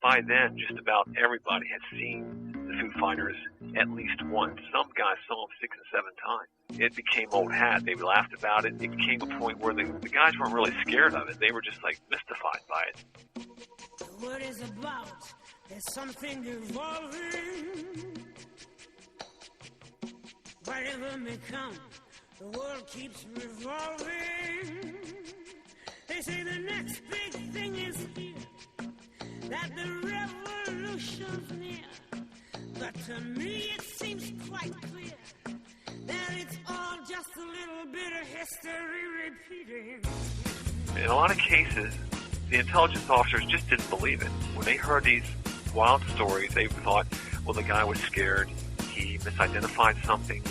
By then, just about everybody had seen the Foo Fighters at least once. Some guys saw them 6 and 7 times. It became old hat. They laughed about it. It became a point where the guys weren't really scared of it. They were just like mystified by it. The word is about. There's something evolving. Whatever may come, the world keeps revolving. They say the next big thing is here, that the revolution's near. But to me it seems quite clear that it's all just a little bit of history repeating. In a lot of cases, the intelligence officers just didn't believe it. When they heard these wild stories, they thought, well, the guy was scared, he misidentified something,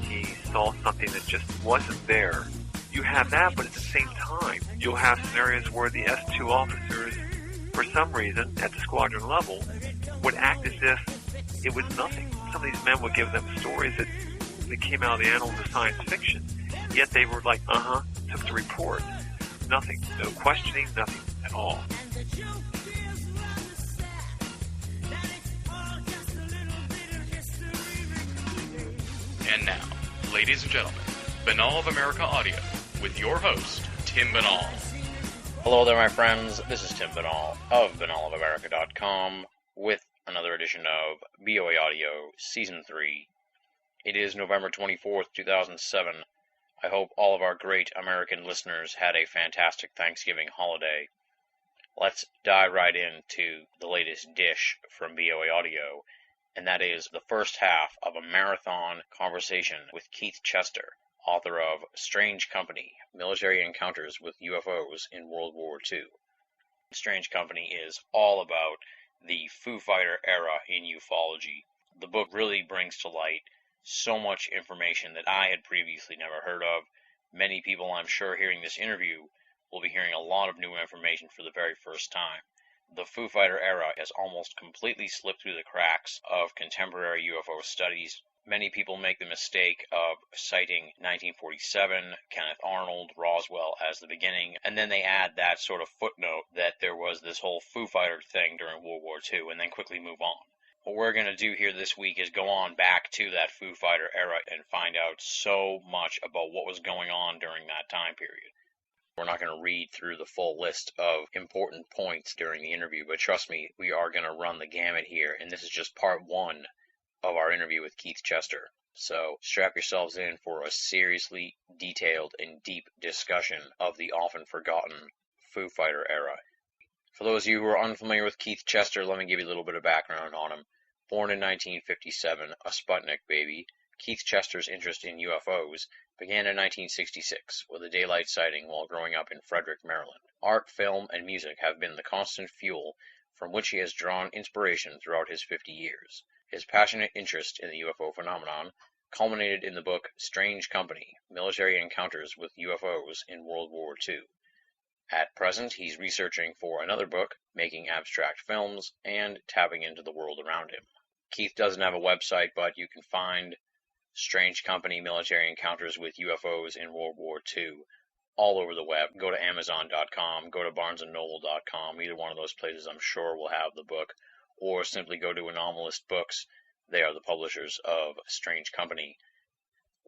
he saw something that just wasn't there. You have that, but at the same time, you'll have scenarios where the S2 officers, for some reason, at the squadron level, would act as if it was nothing. Some of these men would give them stories that came out of the annals of science fiction, yet they were like, took the report. Nothing. No questioning, nothing at all. And now, ladies and gentlemen, Binnall of America Audio, with your host, Tim Binnall. Hello there, my friends. This is Tim Binnall of BinnallofAmerica.com with another edition of BOA Audio Season 3. It is November 24th, 2007. I hope all of our great American listeners had a fantastic Thanksgiving holiday. Let's dive right into the latest dish from BOA Audio, and that is the first half of a marathon conversation with Keith Chester, author of Strange Company, Military Encounters with UFOs in World War II. Strange Company is all about the Foo Fighter era in ufology. The book really brings to light so much information that I had previously never heard of. Many people, I'm sure, hearing this interview will be hearing a lot of new information for the very first time. The Foo Fighter era has almost completely slipped through the cracks of contemporary UFO studies. Many people make the mistake of citing 1947, Kenneth Arnold, Roswell as the beginning, and then they add that sort of footnote that there was this whole Foo Fighter thing during World War II, and then quickly move on. What we're going to do here this week is go on back to that Foo Fighter era and find out so much about what was going on during that time period. We're not going to read through the full list of important points during the interview, but trust me, we are going to run the gamut here, and this is just part one of our interview with Keith Chester. So strap yourselves in for a seriously detailed and deep discussion of the often forgotten Foo Fighter era. For those of you who are unfamiliar with Keith Chester, let me give you a little bit of background on him. Born in 1957, a Sputnik baby, Keith Chester's interest in UFOs began in 1966 with a daylight sighting while growing up in Frederick, Maryland. Art, film, and music have been the constant fuel from which he has drawn inspiration throughout his 50 years. His passionate interest in the UFO phenomenon culminated in the book Strange Company, Military Encounters with UFOs in World War II. At present, he's researching for another book, making abstract films, and tapping into the world around him. Keith doesn't have a website, but you can find Strange Company, Military Encounters with UFOs in World War II all over the web. Go to Amazon.com, go to BarnesandNoble.com. Either one of those places I'm sure will have the book, or simply go to Anomalist Books. They are the publishers of Strange Company.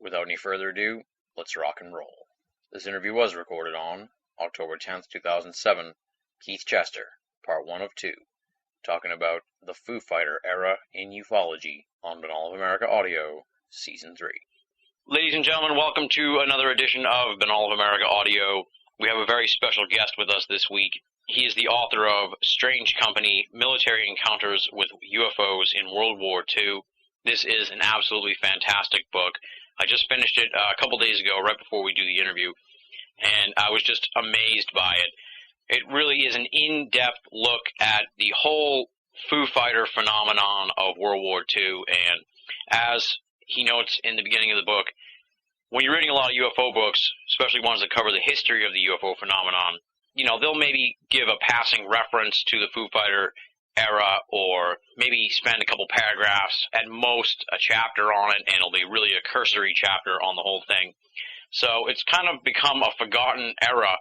Without any further ado, let's rock and roll. This interview was recorded on October 10th, 2007, Keith Chester, Part 1 of 2, talking about the Foo Fighter era in ufology on Binnall of America Audio, Season 3. Ladies and gentlemen, welcome to another edition of Binnall of America Audio. We have a very special guest with us this week. He is the author of Strange Company, Military Encounters with UFOs in World War II. This is an absolutely fantastic book. I just finished it a couple days ago, right before we do the interview, and I was just amazed by it. It really is an in-depth look at the whole Foo Fighter phenomenon of World War II, and as he notes in the beginning of the book, when you're reading a lot of UFO books, especially ones that cover the history of the UFO phenomenon, you know, they'll maybe give a passing reference to the Foo Fighter era, or maybe spend a couple paragraphs, at most a chapter on it, and it'll be really a cursory chapter on the whole thing. So it's kind of become a forgotten era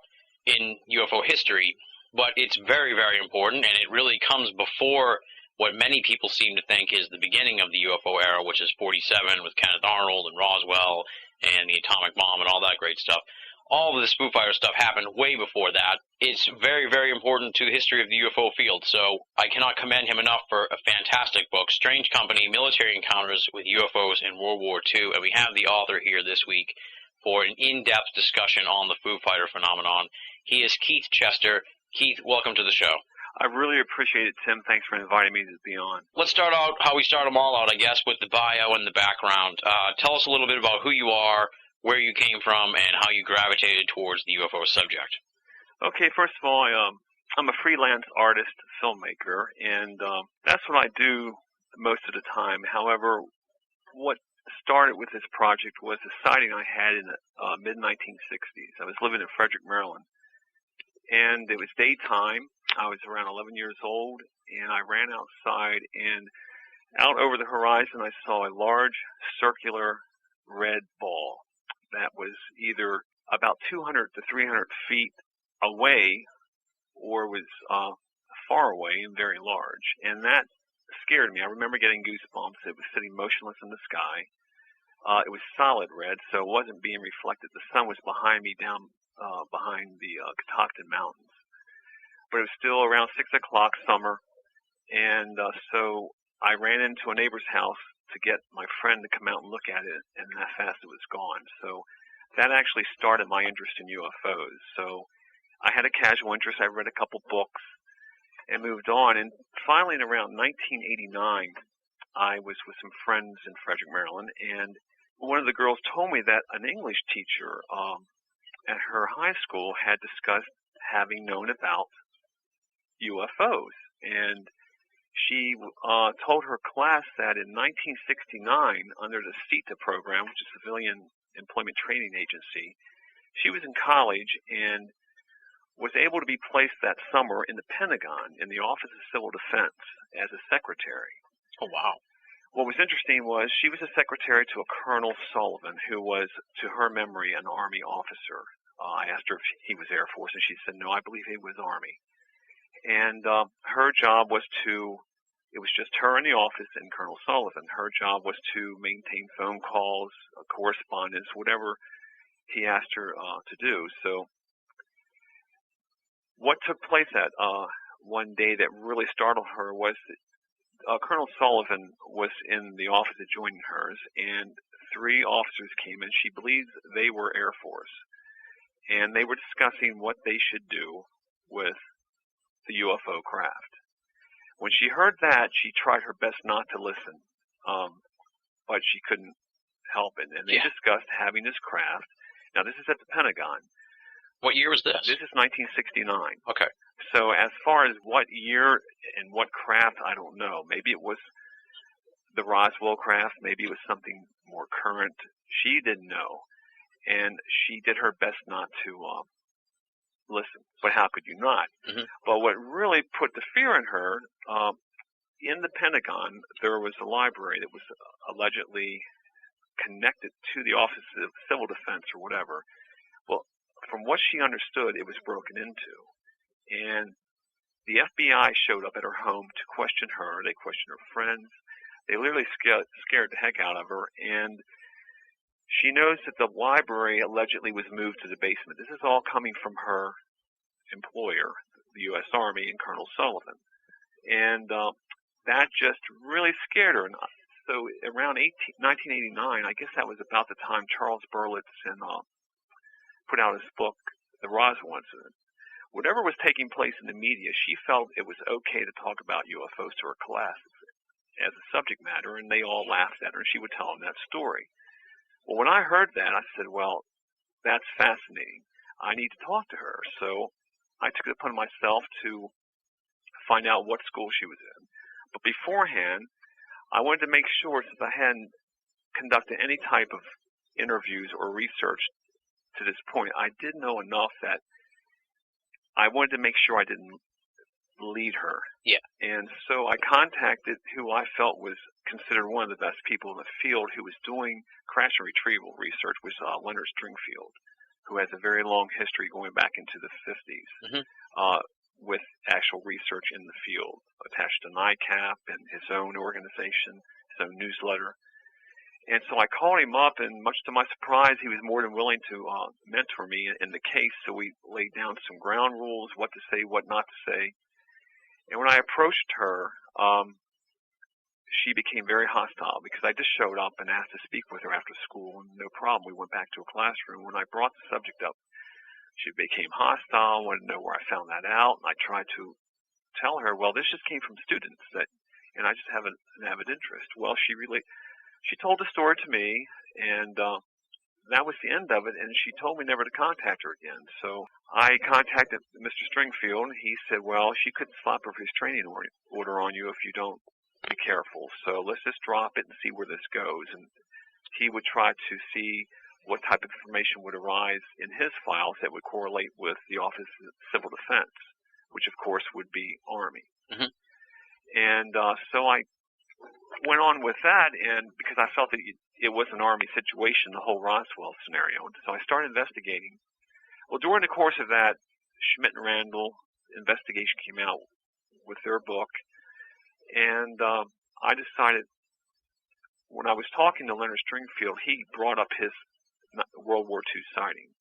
in UFO history, but it's very, very important, and it really comes before what many people seem to think is the beginning of the UFO era, which is 47 with Kenneth Arnold and Roswell and the atomic bomb and all that great stuff. All of this Foo Fighter stuff happened way before that. It's very, very important to the history of the UFO field, so I cannot commend him enough for a fantastic book, Strange Company, Military Encounters with UFOs in World War II, and we have the author here this week for an in-depth discussion on the Foo Fighter phenomenon. He is Keith Chester. Keith, welcome to the show. I really appreciate it, Tim. Thanks for inviting me to be on. Let's start out how we start them all out, I guess, with the bio and the background. Tell us a little bit about who you are, where you came from, and how you gravitated towards the UFO subject. Okay, first of all, I'm a freelance artist, filmmaker, and that's what I do most of the time. However, what started with this project was a sighting I had in the mid-1960s. I was living in Frederick, Maryland, and it was daytime. I was around 11 years old, and I ran outside, and out over the horizon I saw a large circular red ball that was either about 200 to 300 feet away or was far away and very large. And that scared me. I remember getting goosebumps. It was sitting motionless in the sky. It was solid red, so it wasn't being reflected. The sun was behind me down behind the Catoctin Mountains. But it was still around 6 o'clock summer, and so I ran into a neighbor's house to get my friend to come out and look at it, and that fast it was gone. So that actually started my interest in UFOs. So I had a casual interest. I read a couple books and moved on. And finally, in around 1989, I was with some friends in Frederick, Maryland, and one of the girls told me that an English teacher at her high school had discussed having known about UFOs. And she told her class that in 1969, under the CETA program, which is Civilian Employment Training Agency, she was in college and was able to be placed that summer in the Pentagon in the Office of Civil Defense as a secretary. Oh, wow. What was interesting was she was a secretary to a Colonel Sullivan, who was, to her memory, an Army officer. I asked her if he was Air Force, and she said, no, I believe he was Army. And her job was it was just her in the office and Colonel Sullivan. Her job was to maintain phone calls, correspondence, whatever he asked her to do. So what took place that one day that really startled her was that Colonel Sullivan was in the office adjoining hers, and 3 officers came in. She believes they were Air Force, and they were discussing what they should do with the UFO craft. When she heard that, she tried her best not to listen, but she couldn't help it. And they discussed having this craft. Now, this is at the Pentagon. What year was this? This is 1969. Okay. So as far as what year and what craft, I don't know. Maybe it was the Roswell craft. Maybe it was something more current. She didn't know. And she did her best not to listen. But how could you not? Mm-hmm. But what really put the fear in her, in the Pentagon, there was a library that was allegedly connected to the Office of Civil Defense or whatever. Well, from what she understood, it was broken into. And the FBI showed up at her home to question her. They questioned her friends. They literally scared the heck out of her. And she knows that the library allegedly was moved to the basement. This is all coming from her employer, the U.S. Army, and Colonel Sullivan. And that just really scared her. And so around 1989, I guess that was about the time Charles Berlitz put out his book, The Roswell Incident. Whatever was taking place in the media, she felt it was okay to talk about UFOs to her class as a subject matter, and they all laughed at her, and she would tell them that story. Well, when I heard that, I said, well, that's fascinating. I need to talk to her. So I took it upon myself to find out what school she was in. But beforehand, I wanted to make sure, since I hadn't conducted any type of interviews or research to this point, I did know enough that I wanted to make sure I didn't lead her. Yeah. And so I contacted who I felt was considered one of the best people in the field who was doing crash and retrieval research, was Leonard Stringfield, who has a very long history going back into the 50s. Mm-hmm. with actual research in the field, attached to NICAP and his own organization, his own newsletter. And so I called him up, and much to my surprise, he was more than willing to mentor me in the case. So we laid down some ground rules, what to say, what not to say. And when I approached her, she became very hostile because I just showed up and asked to speak with her after school, and no problem. We went back to a classroom. When I brought the subject up, she became hostile, wanted to know where I found that out, and I tried to tell her, well, this just came from students, and I just have an avid interest. Well, she told the story to me, and that was the end of it, and she told me never to contact her again. So I contacted Mr. Stringfield, and he said, well, she couldn't slap a restraining order on you if you don't be careful. So let's just drop it and see where this goes. And he would try to see what type of information would arise in his files that would correlate with the Office of Civil Defense, which of course would be Army. Mm-hmm. And so I went on with that, and because I felt that it was an Army situation, the whole Roswell scenario. And so I started investigating. Well, during the course of that, Schmidt and Randall investigation came out with their book, and I decided, when I was talking to Leonard Stringfield, he brought up his World War II sighting,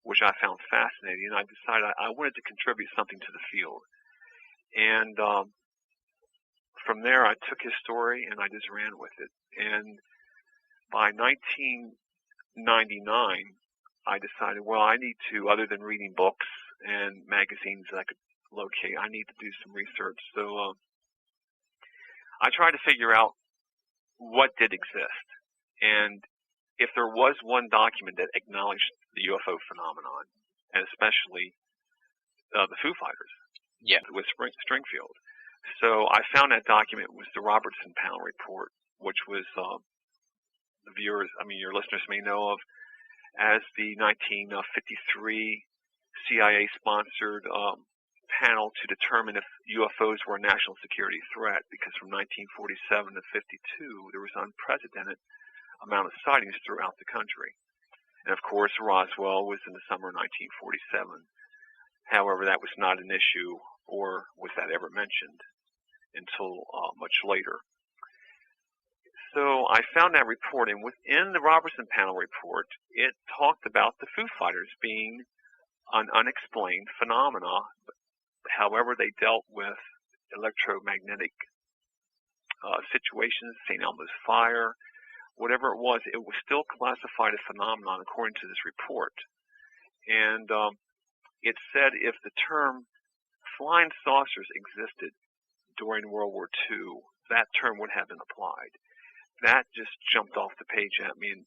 which I found fascinating, and I decided I wanted to contribute something to the field. And from there, I took his story and I just ran with it. And by 1999, I decided, well, I need to, other than reading books and magazines that I could locate, I need to do some research. So I tried to figure out what did exist, and if there was one document that acknowledged the UFO phenomenon, and especially the Foo Fighters, with Stringfield. So I found that document was the Robertson Panel Report, which was the viewers, your listeners may know of as the 1953 CIA-sponsored panel to determine if UFOs were a national security threat, because from 1947 to 52 there was unprecedented amount of sightings throughout the country. And of course Roswell was in the summer of 1947. However, that was not an issue, or was that ever mentioned, until much later. So I found that report, and within the Robertson Panel Report, it talked about the Foo Fighters being an unexplained phenomena. However, they dealt with electromagnetic situations, St. Elmo's fire, whatever it was still classified as phenomenon according to this report. And it said if the term flying saucers existed during World War II, that term would have been applied. That just jumped off the page at me, and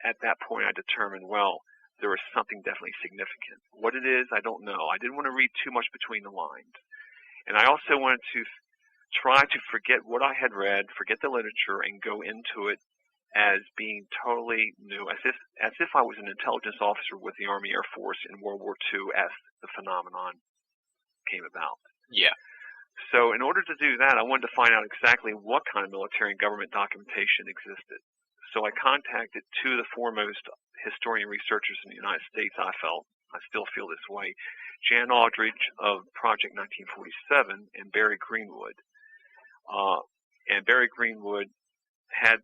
at that point I determined, well, there is something definitely significant. What it is, I don't know. I didn't want to read too much between the lines. And I also wanted to try to forget what I had read, forget the literature, and go into it as being totally new, as if I was an intelligence officer with the Army Air Force in World War II as the phenomenon came about. Yeah. So in order to do that, I wanted to find out exactly what kind of military and government documentation existed. So I contacted two of the foremost historian researchers in the United States, I still feel this way, Jan Aldridge of Project 1947 and Barry Greenwood. And Barry Greenwood had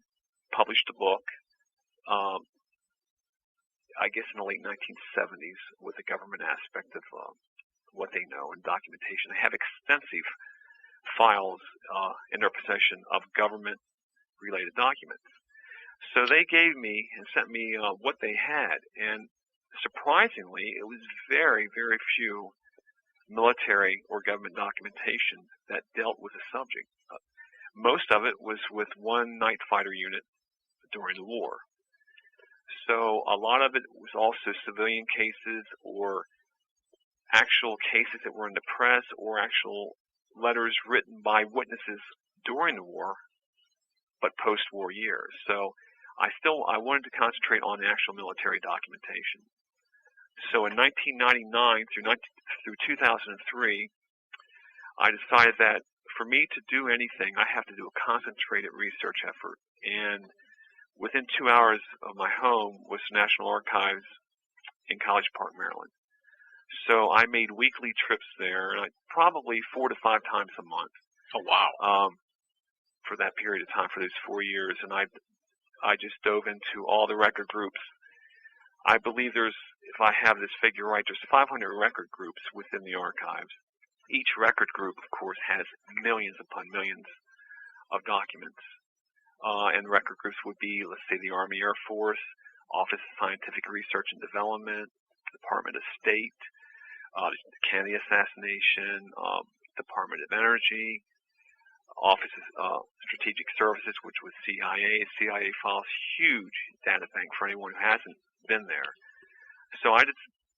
published a book, I guess in the late 1970s, with the government aspect of what they know and documentation. They have extensive files in their possession of government-related documents. So they gave me and sent me what they had, and surprisingly, it was very, very few military or government documentation that dealt with the subject. Most of it was with one night fighter unit during the war. So a lot of it was also civilian cases or actual cases that were in the press or actual letters written by witnesses during the war, but post-war years. So I wanted to concentrate on the actual military documentation. So in 1999 through 2003, I decided that for me to do anything, I have to do a concentrated research effort. And within 2 hours of my home was the National Archives in College Park, Maryland. So I made weekly trips there, probably 4 to 5 times a month. Oh, wow. For that period of time, for those 4 years. And I just dove into all the record groups. I believe there's, if I have this figure right, there's 500 record groups within the archives. Each record group, of course, has millions upon millions of documents. And record groups would be, let's say, the Army Air Force, Office of Scientific Research and Development, Department of State, the Kennedy assassination, Department of Energy, Office of Strategic Services, which was CIA. CIA files, huge data bank for anyone who hasn't been there. So I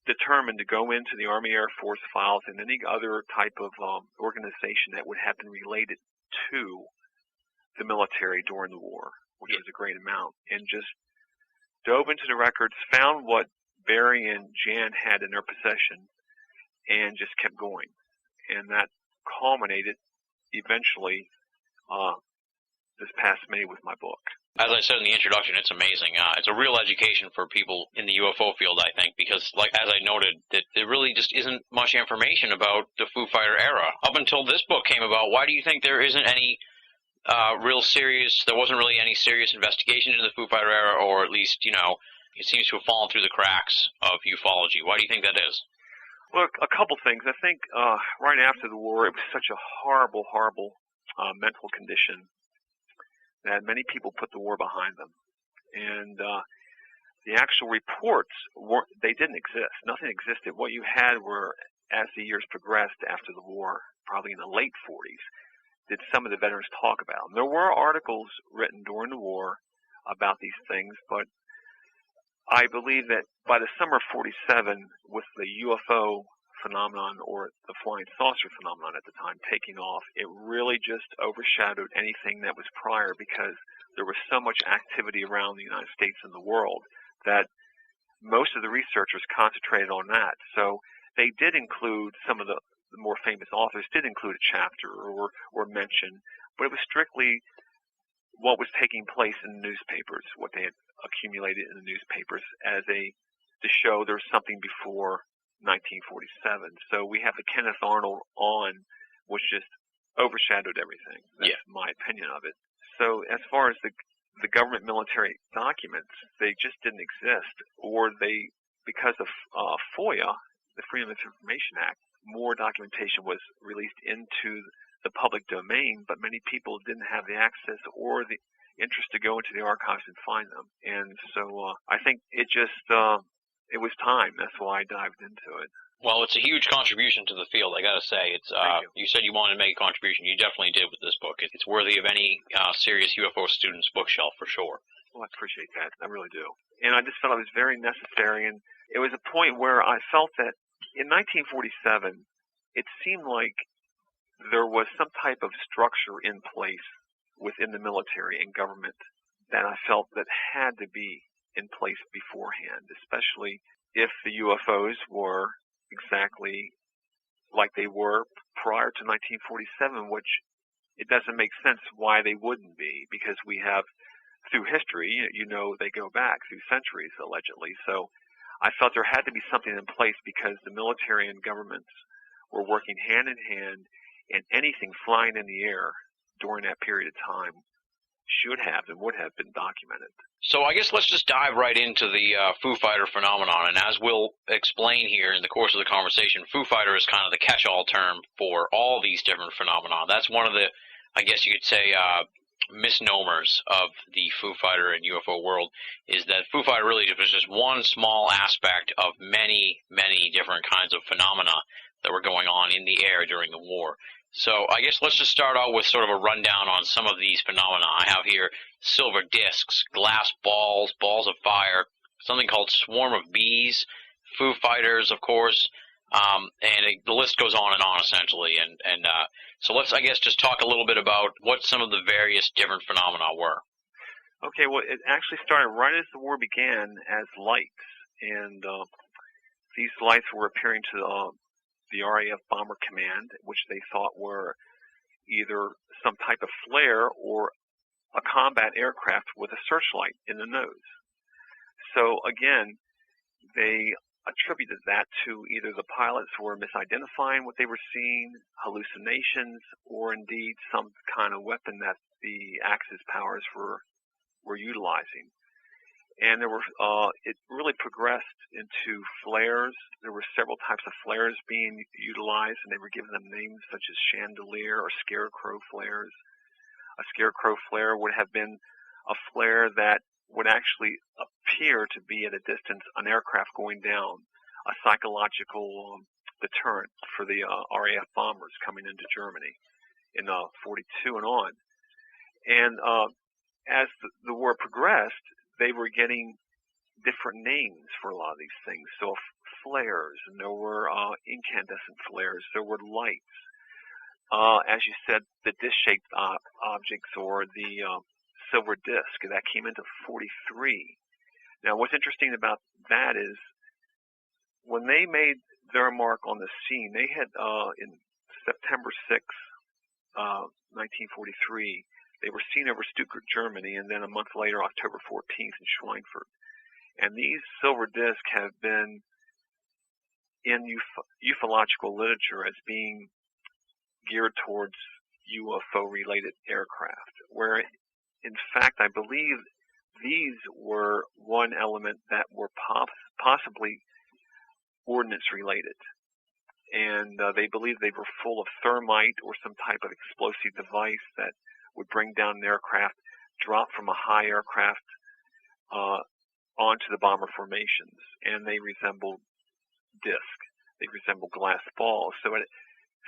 determined to go into the Army Air Force files and any other type of organization that would have been related to the military during the war, which was a great amount, and just dove into the records, found what Barry and Jan had in their possession, and just kept going. And that culminated eventually this past May with my book. As I said in the introduction, it's amazing. It's a real education for people in the UFO field, I think, because, like as I noted, that there really just isn't much information about the Foo Fighter era. Up until this book came about, why do you think there isn't any there wasn't really any serious investigation into the Foo Fighter era, or at least, it seems to have fallen through the cracks of ufology? Why do you think that is? Well, a couple things. I think right after the war, it was such a horrible, horrible mental condition that many people put the war behind them. And the actual reports, they didn't exist. Nothing existed. What you had were, as the years progressed after the war, probably in the late 40s, did some of the veterans talk about them. There were articles written during the war about these things, but I believe that by the summer of 47, with the UFO phenomenon, or the flying saucer phenomenon at the time, taking off, it really just overshadowed anything that was prior, because there was so much activity around the United States and the world that most of the researchers concentrated on that. So they did include, some of the more famous authors did include a chapter or mention, but it was strictly what was taking place in the newspapers, what they had accumulated in the newspapers to show there was something before 1947. So we have the Kenneth Arnold on, which just overshadowed everything. That's my opinion of it. So as far as the government military documents, they just didn't exist, or because of FOIA, the Freedom of Information Act, more documentation was released into the public domain, but many people didn't have the access or the interest to go into the archives and find them. And so I think it it was time. That's why I dived into it. Well, it's a huge contribution to the field, I got to say. It's you said you wanted to make a contribution. You definitely did with this book. It's worthy of any serious UFO student's bookshelf for sure. Well, I appreciate that. I really do. And I just felt it was very necessary. And it was a point where I felt that in 1947, it seemed like there was some type of structure in place within the military and government that I felt that had to be in place beforehand, especially if the UFOs were exactly like they were prior to 1947, which it doesn't make sense why they wouldn't be, because we have, through history, they go back through centuries, allegedly. So I felt there had to be something in place, because the military and governments were working hand in hand, and anything flying in the air during that period of time should have and would have been documented. So I guess let's just dive right into the Foo Fighter phenomenon. And as we'll explain here in the course of the conversation, Foo Fighter is kind of the catch-all term for all these different phenomena. That's one of the, I guess you could say, misnomers of the Foo Fighter and UFO world, is that Foo Fighter really was just one small aspect of many, many different kinds of phenomena that were going on in the air during the war. So I guess let's just start out with sort of a rundown on some of these phenomena. I have here silver discs, glass balls, balls of fire, something called swarm of bees, Foo Fighters, of course, the list goes on, essentially. And so let's, I guess, just talk a little bit about what some of the various different phenomena were. Okay, well, it actually started right as the war began as lights, and these lights were appearing to the RAF Bomber Command, which they thought were either some type of flare or a combat aircraft with a searchlight in the nose. So again, they attributed that to either the pilots were misidentifying what they were seeing, hallucinations, or indeed some kind of weapon that the Axis powers were utilizing. And there were it really progressed into flares. There were several types of flares being utilized, and they were giving them names such as chandelier or scarecrow flares. A scarecrow flare would have been a flare that would actually appear to be at a distance an aircraft going down, a psychological deterrent for the RAF bombers coming into Germany in 42 and on. And as the war progressed, they were getting different names for a lot of these things. So flares, and there were incandescent flares, there were lights. As you said, the disc-shaped objects, or the silver disc, that came into 43. Now, what's interesting about that is when they made their mark on the scene, they had in September 6th, 1943, they were seen over Stuttgart, Germany, and then a month later, October 14th, in Schweinfurt. And these silver discs have been in ufological literature as being geared towards UFO-related aircraft, where in fact, I believe these were one element that were possibly ordnance-related. And they believed they were full of thermite or some type of explosive device that would bring down an aircraft, drop from a high aircraft onto the bomber formations. And they resembled disc. They resembled glass balls. So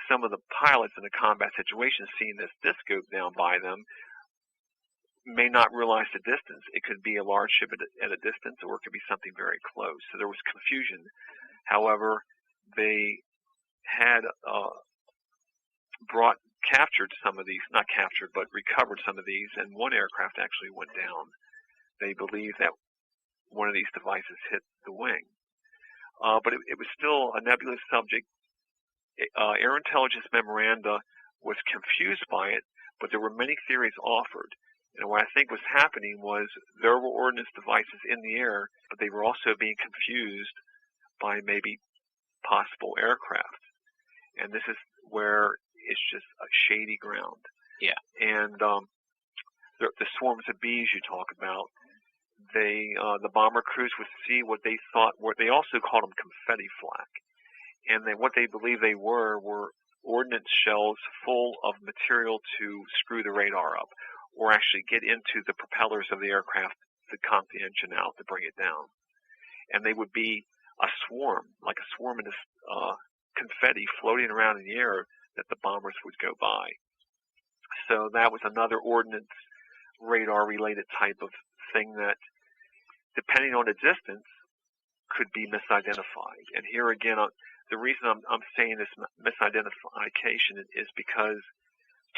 some of the pilots in a combat situation seeing this disc go down by them may not realize the distance. It could be a large ship at a distance, or it could be something very close. So there was confusion. However, they had captured some of these, not captured, but recovered some of these, and one aircraft actually went down. They believe that one of these devices hit the wing. But it was still a nebulous subject. Air intelligence memoranda was confused by it, but there were many theories offered. And what I think was happening was there were ordnance devices in the air, but they were also being confused by maybe possible aircraft. And this is where it's just a shady ground. Yeah. And the swarms of bees you talk about, the bomber crews would see what they thought were, they also called them confetti flak. And what they believed they were ordnance shells full of material to screw the radar up, or actually get into the propellers of the aircraft to conk the engine out to bring it down. And they would be a swarm, like a swarm of confetti floating around in the air that the bombers would go by. So that was another ordnance radar-related type of thing that, depending on the distance, could be misidentified. And here again, the reason I'm saying this misidentification is because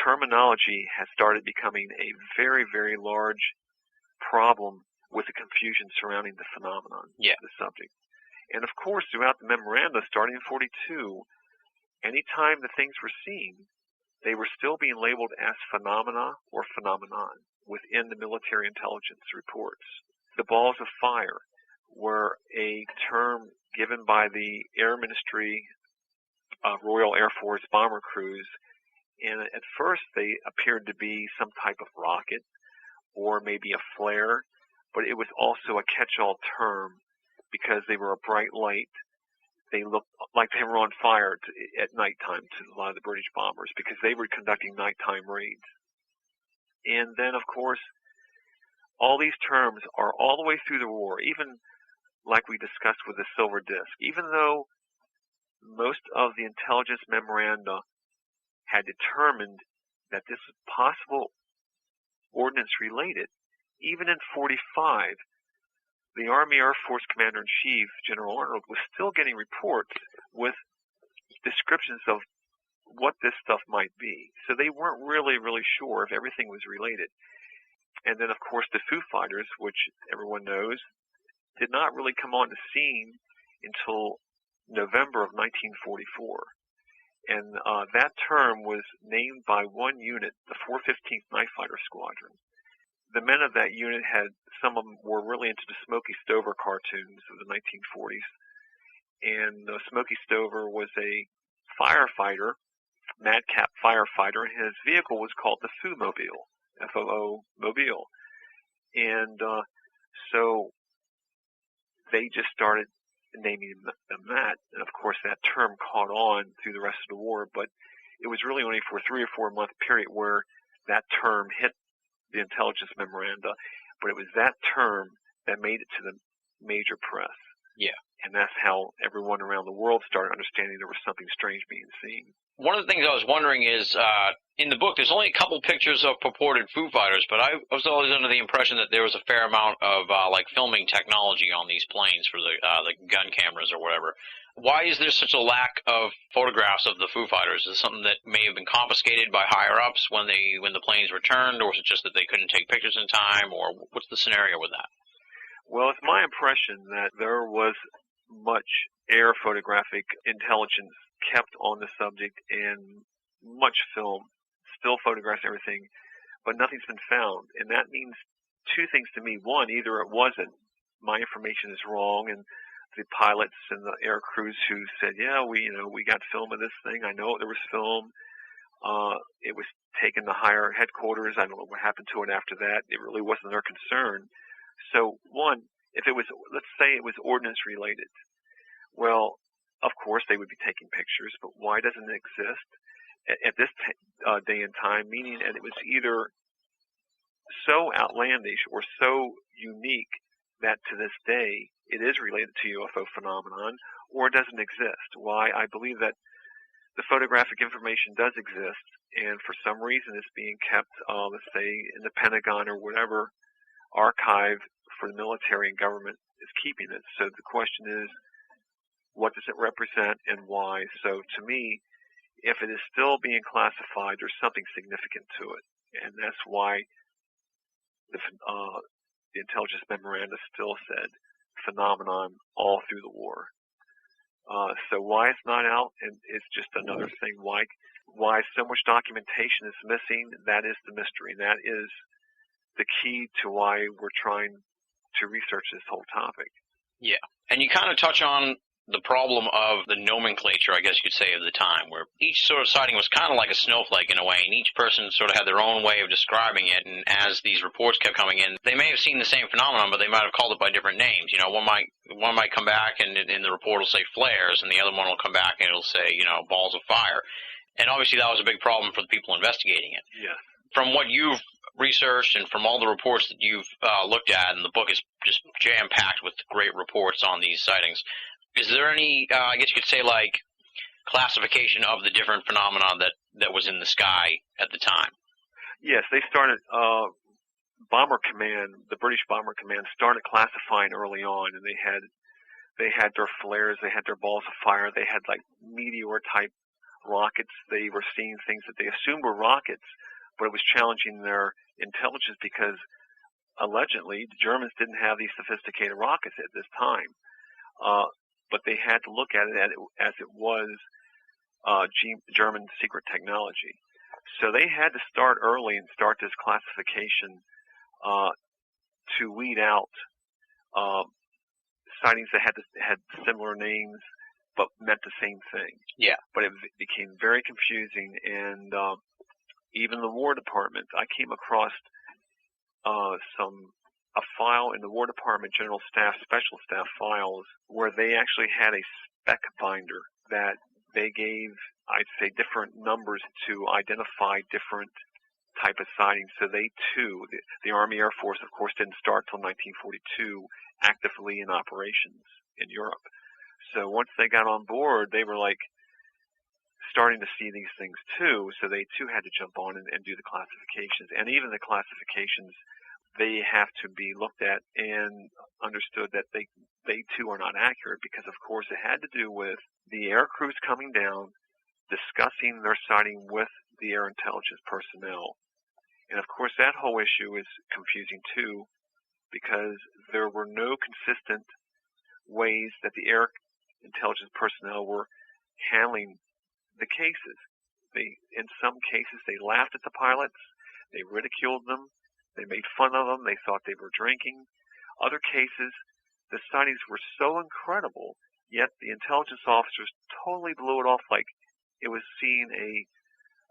terminology has started becoming a very, very large problem with the confusion surrounding the phenomenon, the subject. And of course, throughout the memoranda, starting in 42, anytime the things were seen, they were still being labeled as phenomena or phenomenon within the military intelligence reports. The balls of fire were a term given by the Air Ministry, Royal Air Force bomber crews. And at first, they appeared to be some type of rocket or maybe a flare, but it was also a catch-all term because they were a bright light. They looked like they were on fire at nighttime to a lot of the British bombers because they were conducting nighttime raids. And then, of course, all these terms are all the way through the war, even like we discussed with the silver disc. Even though most of the intelligence memoranda had determined that this was possible ordnance related, even in 45, the Army Air Force Commander-in-Chief, General Arnold, was still getting reports with descriptions of what this stuff might be. So they weren't really sure if everything was related. And then, of course, the Foo Fighters, which everyone knows, did not really come on the scene until November of 1944. And that term was named by one unit, the 415th Night Fighter Squadron. The men of that unit some of them were really into the Smokey Stover cartoons of the 1940s. and Smokey Stover was a firefighter, madcap firefighter, and his vehicle was called the Foo-mobile, F-O-O mobile. And so they just started naming them that, and of course that term caught on through the rest of the war, but it was really only for a 3 or 4 month period where that term hit the intelligence memoranda, but it was that term that made it to the major press. Yeah. And that's how everyone around the world started understanding there was something strange being seen. One of the things I was wondering is, in the book, there's only a couple pictures of purported Foo Fighters, but I was always under the impression that there was a fair amount of, filming technology on these planes for the gun cameras or whatever. Why is there such a lack of photographs of the Foo Fighters? Is it something that may have been confiscated by higher-ups when the planes returned, or is it just that they couldn't take pictures in time, or what's the scenario with that? Well, it's my impression that there was much air photographic intelligence kept on the subject and much film, still photographs everything, but nothing's been found. And that means two things to me. One, either it wasn't, my information is wrong, and the pilots and the air crews who said, yeah, we got film of this thing. I know there was film. It was taken to higher headquarters. I don't know what happened to it after that. It really wasn't their concern. So one, if it was, let's say it was ordnance related, well, of course they would be taking pictures, but why doesn't it exist at this day and time? Meaning that it was either so outlandish or so unique that to this day it is related to UFO phenomenon, or it doesn't exist. Why? I believe that the photographic information does exist, and for some reason it's being kept, let's say, in the Pentagon or whatever archive for the military and government is keeping it. So the question is, what does it represent and why? So to me, if it is still being classified, there's something significant to it, and that's why the intelligence memoranda still said phenomenon all through the war. So why it's not out, and it's just another thing. Why so much documentation is missing? That is the mystery, and that is the key to why we're trying to research this whole topic. Yeah, and you kind of touch on the problem of the nomenclature, I guess you could say, of the time, where each sort of sighting was kind of like a snowflake in a way, and each person sort of had their own way of describing it, and as these reports kept coming in, they may have seen the same phenomenon, but they might have called it by different names. One might come back and in the report will say flares, and the other one will come back and it'll say, balls of fire. And obviously that was a big problem for the people investigating it. Yes. From what you've researched and from all the reports that you've looked at, and the book is just jam-packed with great reports on these sightings, is there any, I guess you could say, classification of the different phenomena that was in the sky at the time? Yes, they started, Bomber Command, the British Bomber Command started classifying early on, and they had their flares, they had their balls of fire, they had meteor-type rockets. They were seeing things that they assumed were rockets, but it was challenging their intelligence because allegedly the Germans didn't have these sophisticated rockets at this time. But they had to look at it as it was German secret technology. So they had to start early and start this classification to weed out sightings that had similar names but meant the same thing. Yeah. But it became very confusing, and even the War Department, I came across a file in the War Department General Staff, Special Staff files, where they actually had a spec binder that they gave, I'd say, different numbers to identify different type of sightings. So they too, the Army Air Force, of course, didn't start till 1942 actively in operations in Europe. So once they got on board, they were starting to see these things too. So they too had to jump on and do the classifications. And even the classifications, they have to be looked at and understood that they too are not accurate, because of course it had to do with the air crews coming down, discussing their sighting with the air intelligence personnel. And of course that whole issue is confusing too, because there were no consistent ways that the air intelligence personnel were handling the cases. In some cases they laughed at the pilots, they ridiculed them, they made fun of them, they thought they were drinking. Other cases, the sightings were so incredible yet the intelligence officers totally blew it off like it was seeing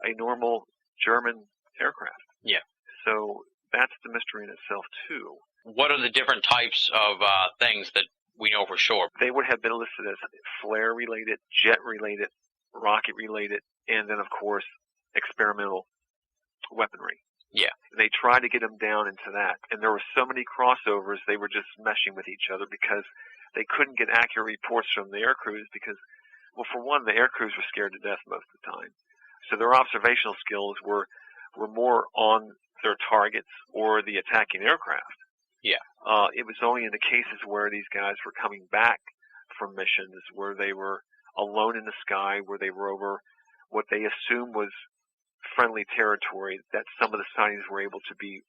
a normal German aircraft. Yeah. So that's the mystery in itself, too. What are the different types of things that we know for sure? They would have been listed as flare-related, jet-related, rocket-related, and then, of course, experimental weaponry. Yeah. They tried to get them down into that. And there were so many crossovers, they were just meshing with each other because they couldn't get accurate reports from the air crews because, well, for one, the air crews were scared to death most of the time. So their observational skills were more on their targets or the attacking aircraft. Yeah. It was only in the cases where these guys were coming back from missions where they were alone in the sky, where they were over what they assumed was friendly territory, that some of the sightings were able to be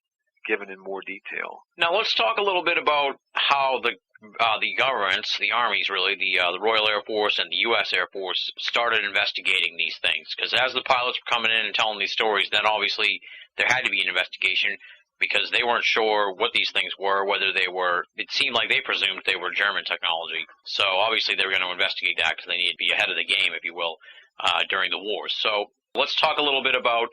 given in more detail. Now let's talk a little bit about how the governments, the armies really, the Royal Air Force and the U.S. Air Force started investigating these things. Because as the pilots were coming in and telling these stories, then obviously there had to be an investigation because they weren't sure what these things were, whether they were, it seemed like they presumed they were German technology. So obviously they were going to investigate that because they needed to be ahead of the game, if you will, during the wars. So let's talk a little bit about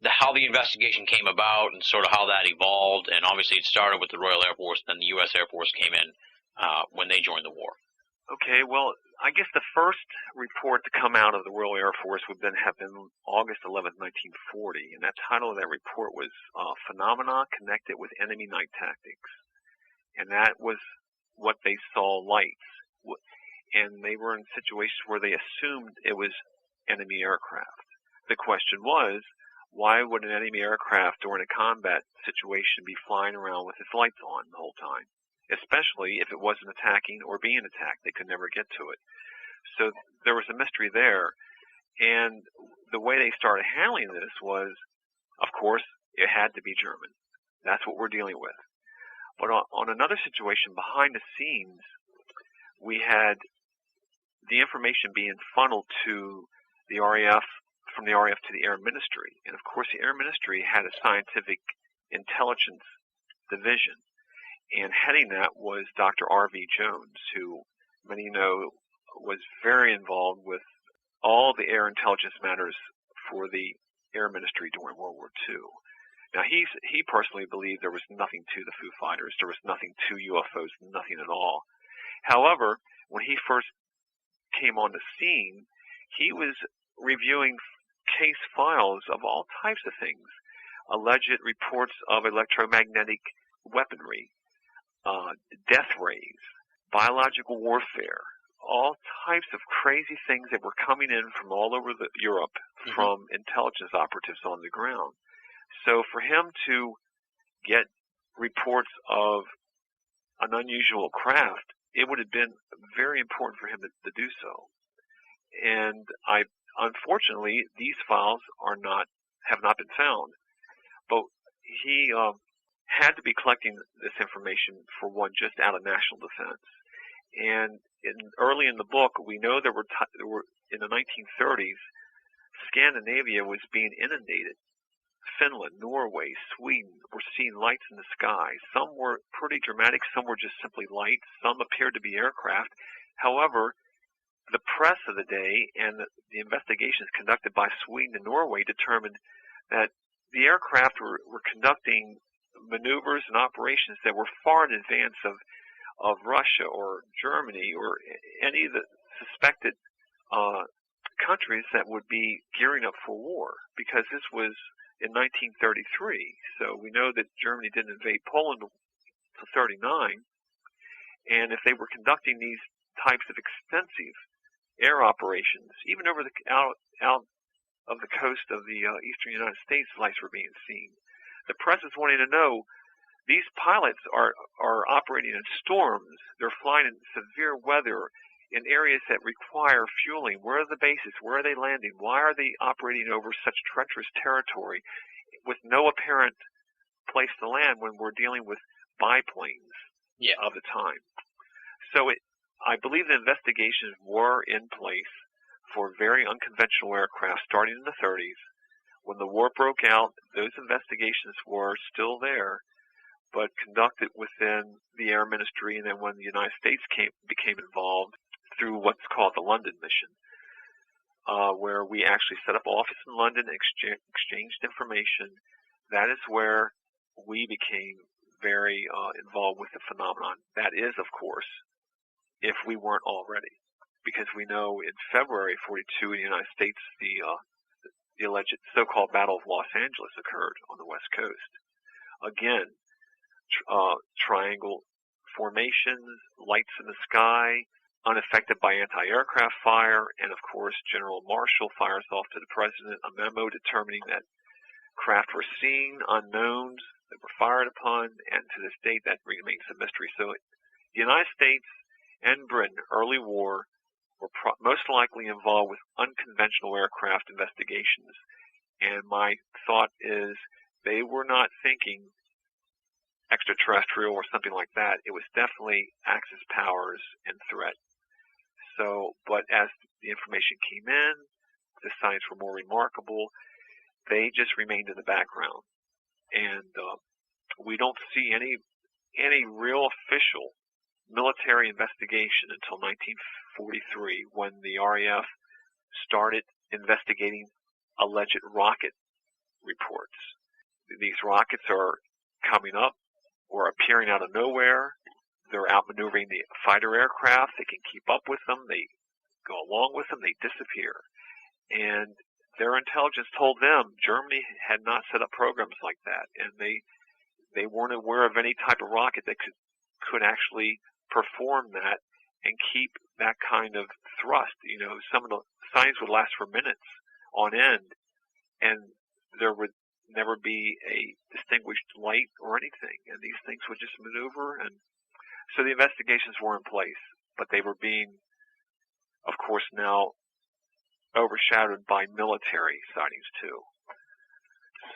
how the investigation came about and sort of how that evolved. And obviously it started with the Royal Air Force, then the U.S. Air Force came in when they joined the war. Okay, well, I guess the first report to come out of the Royal Air Force would then have been August 11th, 1940, and that title of that report was Phenomena Connected with Enemy Night Tactics. And that was what they saw lights. And they were in situations where they assumed it was enemy aircraft. The question was, why would an enemy aircraft during a combat situation be flying around with its lights on the whole time? Especially if it wasn't attacking or being attacked. They could never get to it. So there was a mystery there. And the way they started handling this was, of course, it had to be German. That's what we're dealing with. But on another situation behind the scenes, we had the information being funneled to the RAF, from the RAF to the Air Ministry. And of course, the Air Ministry had a scientific intelligence division. And heading that was Dr. R.V. Jones, who many know was very involved with all the air intelligence matters for the Air Ministry during World War II. Now, he personally believed there was nothing to the Foo Fighters. There was nothing to UFOs, nothing at all. However, when he first came on the scene, he was reviewing case files of all types of things, alleged reports of electromagnetic weaponry, death rays, biological warfare, all types of crazy things that were coming in from all over Europe from intelligence operatives on the ground. So for him to get reports of an unusual craft, it would have been very important for him to do so. And unfortunately, these files have not been found. But he had to be collecting this information, for one, just out of national defense. And early in the book, we know there were in the 1930s, Scandinavia was being inundated. Finland, Norway, Sweden were seeing lights in the sky. Some were pretty dramatic, some were just simply lights, some appeared to be aircraft. However, the press of the day and the investigations conducted by Sweden and Norway determined that the aircraft were conducting maneuvers and operations that were far in advance of Russia or Germany or any of the suspected countries that would be gearing up for war, because this was in 1933. So we know that Germany didn't invade Poland until 39. And if they were conducting these types of extensive air operations, even over out of the coast of the eastern United States, lights were being seen. The press is wanting to know, these pilots are operating in storms. They're flying in severe weather in areas that require fueling. Where are the bases? Where are they landing? Why are they operating over such treacherous territory with no apparent place to land when we're dealing with biplanes of the time? So I believe the investigations were in place for very unconventional aircraft starting in the 30s. When the war broke out, those investigations were still there, but conducted within the Air Ministry. And then when the United States became involved through what's called the London mission, where we actually set up office in London and exchanged information. That is where we became very involved with the phenomenon. That is, of course, if we weren't already, because we know in February 42 in the United States, the alleged so-called Battle of Los Angeles occurred on the West Coast. Again, triangle formations, lights in the sky, unaffected by anti-aircraft fire, and of course General Marshall fires off to the President a memo determining that craft were seen, unknowns, that were fired upon, and to this date that remains a mystery. So the United States and Britain, early war, were most likely involved with unconventional aircraft investigations, and my thought is they were not thinking extraterrestrial or something like that. It was definitely Axis powers and threat. So, but as the information came in, the signs were more remarkable. They just remained in the background, and we don't see any real official military investigation until 1943, when the RAF started investigating alleged rocket reports. These rockets are coming up or appearing out of nowhere. They're outmaneuvering the fighter aircraft. They can keep up with them. They go along with them. They disappear. And their intelligence told them Germany had not set up programs like that, and they weren't aware of any type of rocket that could actually perform that and keep that kind of thrust. You know, some of the signs would last for minutes on end, and there would never be a distinguished light or anything, and these things would just maneuver. And so the investigations were in place, but they were being, of course, now overshadowed by military sightings too.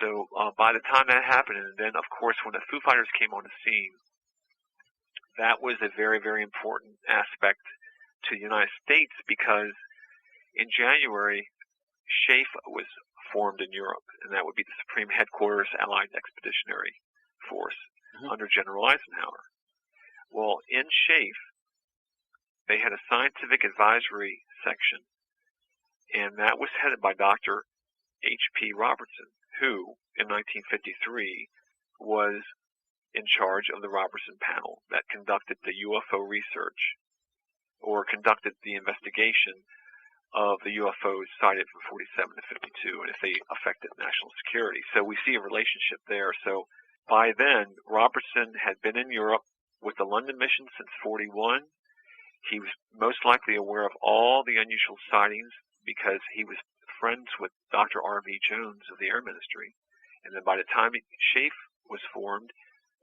So by the time that happened, and then of course when the Foo Fighters came on the scene, that was a very, very important aspect to the United States, because in January, SHAEF was formed in Europe, and that would be the Supreme Headquarters Allied Expeditionary Force under General Eisenhower. Well, in SHAEF, they had a scientific advisory section, and that was headed by Dr. H.P. Robertson, who, in 1953, was in charge of the Robertson panel that conducted the UFO research, or conducted the investigation of the UFOs sighted from 47 to 52, and if they affected national security. So we see a relationship there. So by then, Robertson had been in Europe with the London mission since 41. He was most likely aware of all the unusual sightings because he was friends with Dr. R.V. Jones of the Air Ministry. And then by the time SHAEF was formed,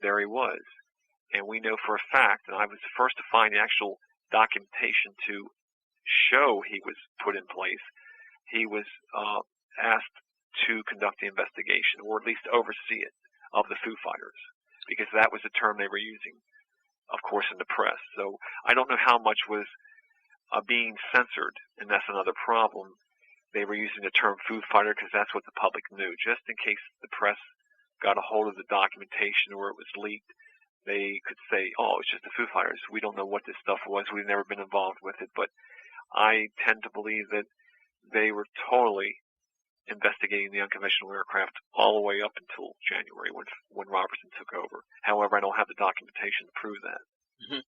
there he was. And we know for a fact, and I was the first to find the actual documentation to show he was put in place, he was asked to conduct the investigation, or at least oversee it, of the Foo Fighters, because that was the term they were using, of course, in the press. So I don't know how much was being censored, and that's another problem. They were using the term Foo Fighter because that's what the public knew. Just in case the press got a hold of the documentation or it was leaked, they could say, oh, it's just the Foo Fighters. We don't know what this stuff was. We've never been involved with it. But I tend to believe that they were totally investigating the unconventional aircraft all the way up until January when Robertson took over. However, I don't have the documentation to prove that. Mm-hmm.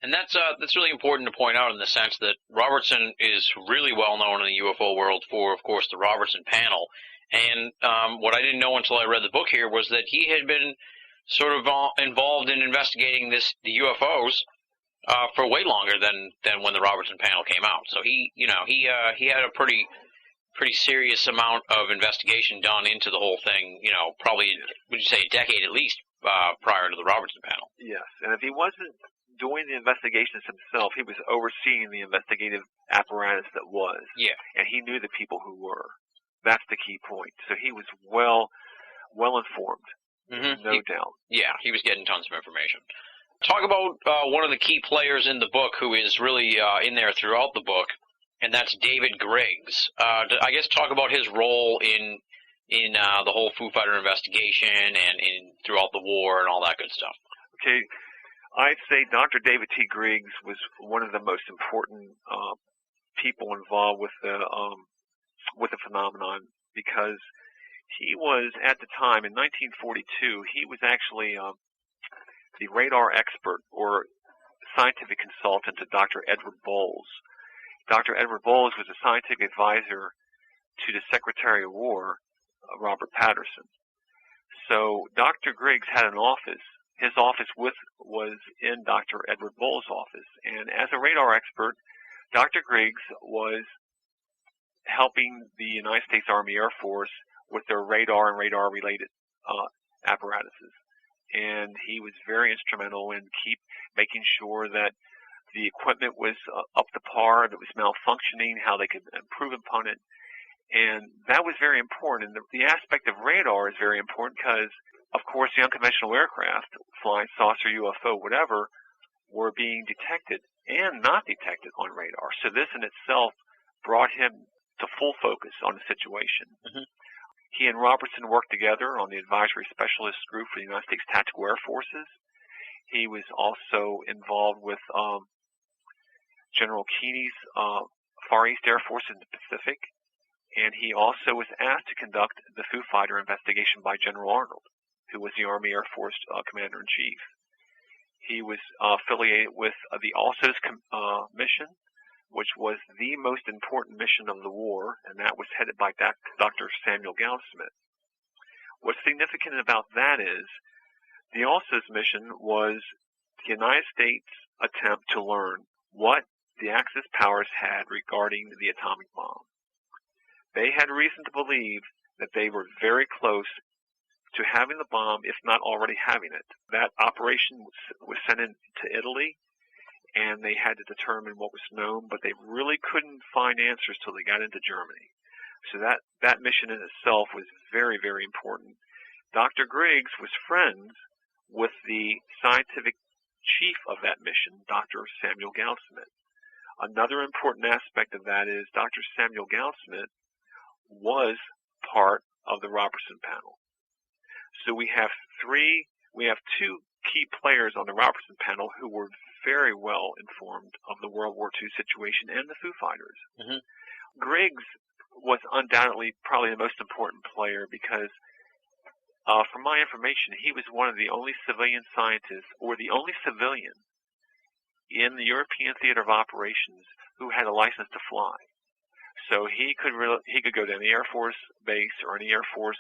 And that's really important to point out, in the sense that Robertson is really well known in the UFO world for, of course, the Robertson panel. And what I didn't know until I read the book here was that he had been sort of involved in investigating the UFOs for way longer than when the Robertson panel came out. So he had a pretty serious amount of investigation done into the whole thing. You know, probably, would you say, a decade at least prior to the Robertson panel. Yes, and if he wasn't doing the investigations himself, he was overseeing the investigative apparatus that was. Yeah. And he knew the people who were. That's the key point. So he was well informed, no doubt. Yeah, he was getting tons of information. Talk about one of the key players in the book who is really in there throughout the book, and that's David Griggs. I guess talk about his role in the whole Foo Fighter investigation and in throughout the war and all that good stuff. Okay. I'd say Dr. David T. Griggs was one of the most important people involved with the phenomenon, because he was, at the time, in 1942, he was actually the radar expert or scientific consultant to Dr. Edward Bowles. Dr. Edward Bowles was a scientific advisor to the Secretary of War, Robert Patterson. So Dr. Griggs had an office. His office was in Dr. Edward Bowles' office. And as a radar expert, Dr. Griggs was helping the United States Army Air Force with their radar and radar-related apparatuses. And he was very instrumental in making sure that the equipment was up to par, that it was malfunctioning, how they could improve upon it. And that was very important. And the aspect of radar is very important because, of course, the unconventional aircraft, flying saucer, UFO, whatever, were being detected and not detected on radar. So this in itself brought him to full focus on the situation. Mm-hmm. He and Robertson worked together on the Advisory Specialist Group for the United States Tactical Air Forces. He was also involved with General Keeney's Far East Air Force in the Pacific, and he also was asked to conduct the Foo Fighter investigation by General Arnold, who was the Army Air Force Commander-in-Chief. He was affiliated with the ALSOS mission, which was the most important mission of the war, and that was headed by Dr. Samuel Goudsmit. What's significant about that is the ALSOS mission was the United States' attempt to learn what the Axis powers had regarding the atomic bomb. They had reason to believe that they were very close to having the bomb, if not already having it. That operation was sent into Italy, and they had to determine what was known, but they really couldn't find answers till they got into Germany. So that mission in itself was very, very important. Dr. Griggs was friends with the scientific chief of that mission, Dr. Samuel Goudsmit. Another important aspect of that is Dr. Samuel Goudsmit was part of the Robertson panel. So we have two key players on the Robertson panel who were very well informed of the World War II situation and the Foo Fighters. Mm-hmm. Griggs was undoubtedly probably the most important player because, from my information, he was one of the only civilian scientists, or the only civilian in the European theater of operations who had a license to fly. So he could go to any Air Force base or any Air Force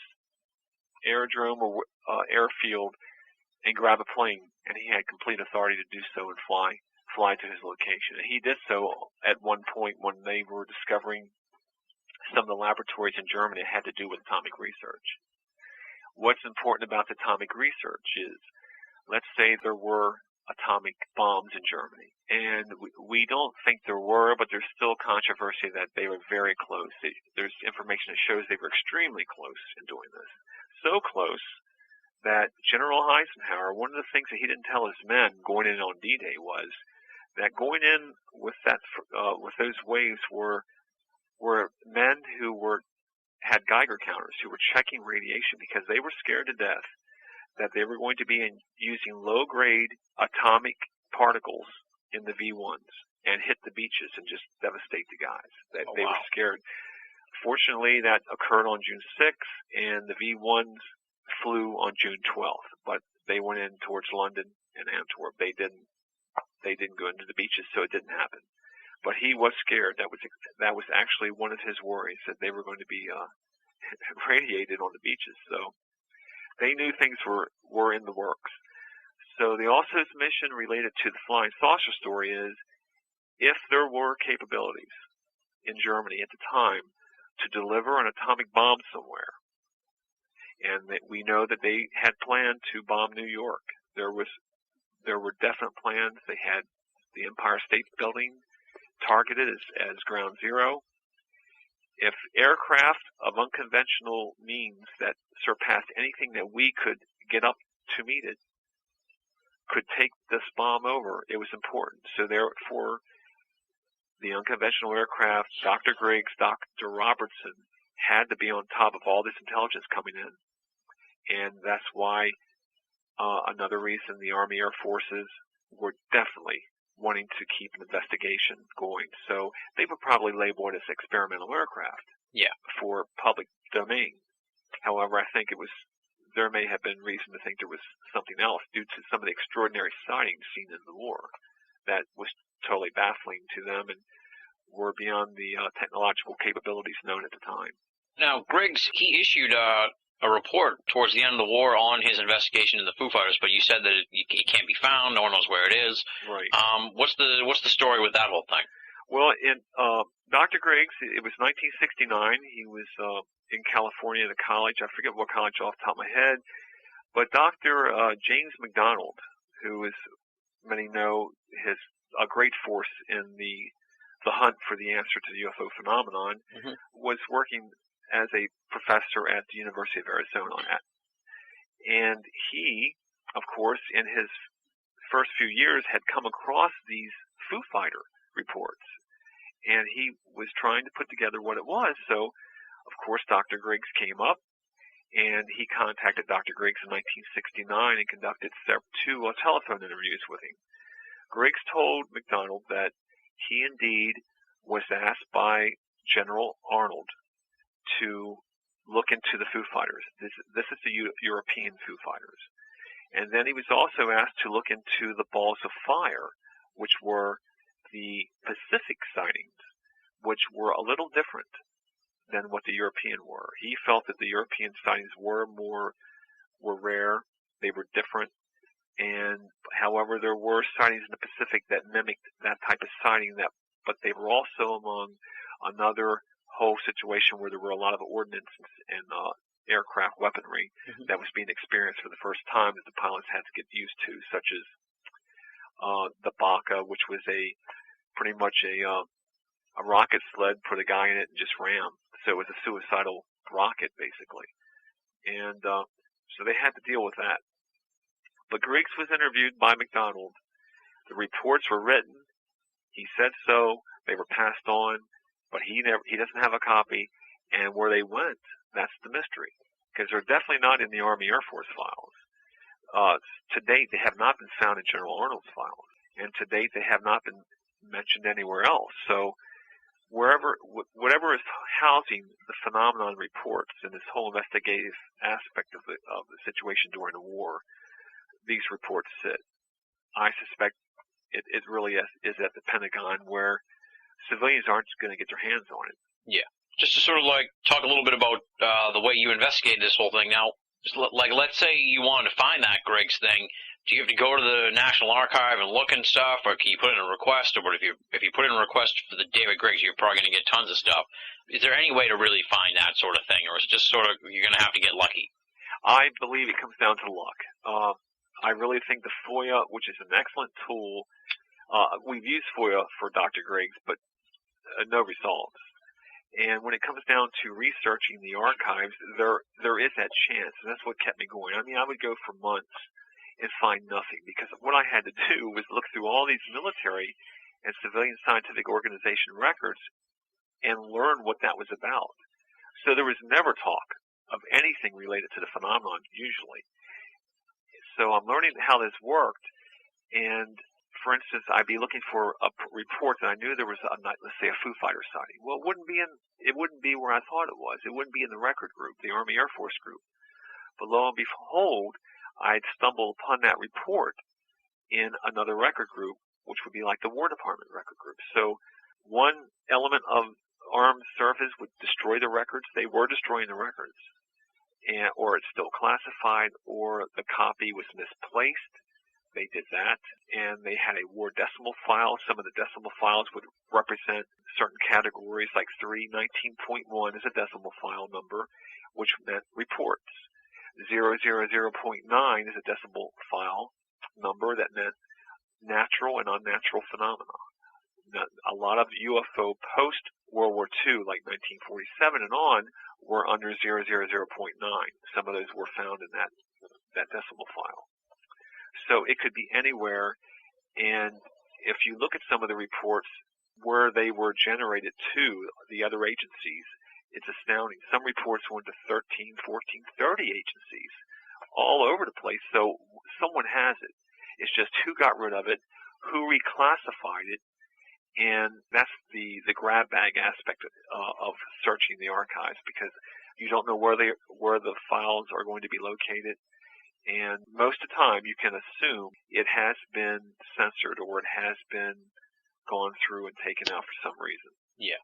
aerodrome or airfield and grab a plane, and he had complete authority to do so and fly to his location. And he did so at one point when they were discovering some of the laboratories in Germany that had to do with atomic research. What's important about the atomic research is, let's say there were atomic bombs in Germany, and we don't think there were, but there's still controversy that they were very close. There's information that shows they were extremely close in doing this. So close that General Eisenhower, one of the things that he didn't tell his men going in on D-Day was that going in with those waves were men who had Geiger counters, who were checking radiation because they were scared to death that they were going to be using low-grade atomic particles in the V-1s and hit the beaches and just devastate the guys. They were scared. Fortunately, that occurred on June 6th, and the V-1s flew on June 12th, but they went in towards London and Antwerp. They didn't go into the beaches, so it didn't happen. But he was scared. That was actually one of his worries, that they were going to be radiated on the beaches. So they knew things were in the works. So the ALSOS mission related to the flying saucer story is, if there were capabilities in Germany at the time to deliver an atomic bomb somewhere, and that we know that they had planned to bomb New York. There were definite plans. They had the Empire State Building targeted as ground zero. If aircraft of unconventional means that surpassed anything that we could get up to meet it could take this bomb over, it was important. So therefore, the unconventional aircraft, Dr. Griggs, Dr. Robertson, had to be on top of all this intelligence coming in. And that's why another reason the Army Air Forces were definitely wanting to keep an investigation going. So they would probably label it as experimental aircraft for public domain. However, I think there may have been reason to think there was something else due to some of the extraordinary sightings seen in the war that was totally baffling to them and were beyond the technological capabilities known at the time. Now, Griggs, he issued a report towards the end of the war on his investigation into the Foo Fighters, but you said that it can't be found. No one knows where it is. Right. What's the story with that whole thing? Well, Dr. Griggs, it was 1969. He was in California at a college. I forget what college off the top of my head. But Dr. James McDonald, who, as many know, is a great force in the hunt for the answer to the UFO phenomenon, was working as a professor at the University of Arizona. And he, of course, in his first few years had come across these Foo Fighter reports. And he was trying to put together what it was. So, of course, Dr. Griggs came up, and he contacted Dr. Griggs in 1969 and conducted two telephone interviews with him. Griggs told McDonald that he indeed was asked by General Arnold to look into the Foo Fighters. This is the European Foo Fighters. And then he was also asked to look into the balls of fire, which were the Pacific sightings, which were a little different than what the European were. He felt that the European sightings were rare, they were different, and however there were sightings in the Pacific that mimicked that type of sighting, but they were also among another whole situation where there were a lot of ordnance and aircraft weaponry that was being experienced for the first time that the pilots had to get used to, such as the BOAA, which was pretty much a rocket sled, put a guy in it and just ram. So it was a suicidal rocket, basically. And so they had to deal with that. But Griggs was interviewed by McDonald. The reports were written. He said so. They were passed on. But he doesn't have a copy. And where they went, that's the mystery. Because they're definitely not in the Army Air Force files. To date, they have not been found in General Arnold's files. And to date, they have not been mentioned anywhere else. So whatever is housing the phenomenon reports and this whole investigative aspect of the situation during the war, these reports sit. I suspect it really is at the Pentagon, where civilians aren't going to get their hands on it. Yeah. Just to sort of talk a little bit about the way you investigated this whole thing. Now, let's say you wanted to find that Griggs thing. Do you have to go to the National Archive and look and stuff, or can you put in a request? Or if you put in a request for the David Griggs, you're probably going to get tons of stuff. Is there any way to really find that sort of thing, or is it just sort of you're going to have to get lucky? I believe it comes down to luck. I really think the FOIA, which is an excellent tool, we've used FOIA for Dr. Griggs, but no results. And when it comes down to researching the archives, there is that chance, and that's what kept me going. I mean, I would go for months and find nothing, because what I had to do was look through all these military and civilian scientific organization records and learn what that was about. So there was never talk of anything related to the phenomenon, usually. So I'm learning how this worked, and for instance, I'd be looking for a report that I knew there was let's say a Foo Fighter sighting. Well, it wouldn't be where I thought it was. It wouldn't be in the record group, the Army Air Force group. But lo and behold, I'd stumbled upon that report in another record group, which would be like the War Department record group. So one element of armed services would destroy the records. They were destroying the records, or it's still classified, or the copy was misplaced. They did that, and they had a war decimal file. Some of the decimal files would represent certain categories, like 319.1 is a decimal file number, which meant reports. 000.9 is a decimal file number that meant natural and unnatural phenomena. Now, a lot of UFO post-World War II, like 1947 and on, were under 000.9. Some of those were found in that decimal file. So it could be anywhere, and if you look at some of the reports where they were generated to the other agencies, it's astounding. Some reports went to 13, 14, 30 agencies all over the place, so someone has it. It's just who got rid of it, who reclassified it, and that's the grab bag aspect of searching the archives, because you don't know where the files are going to be located. And most of the time, you can assume it has been censored or it has been gone through and taken out for some reason. Yeah.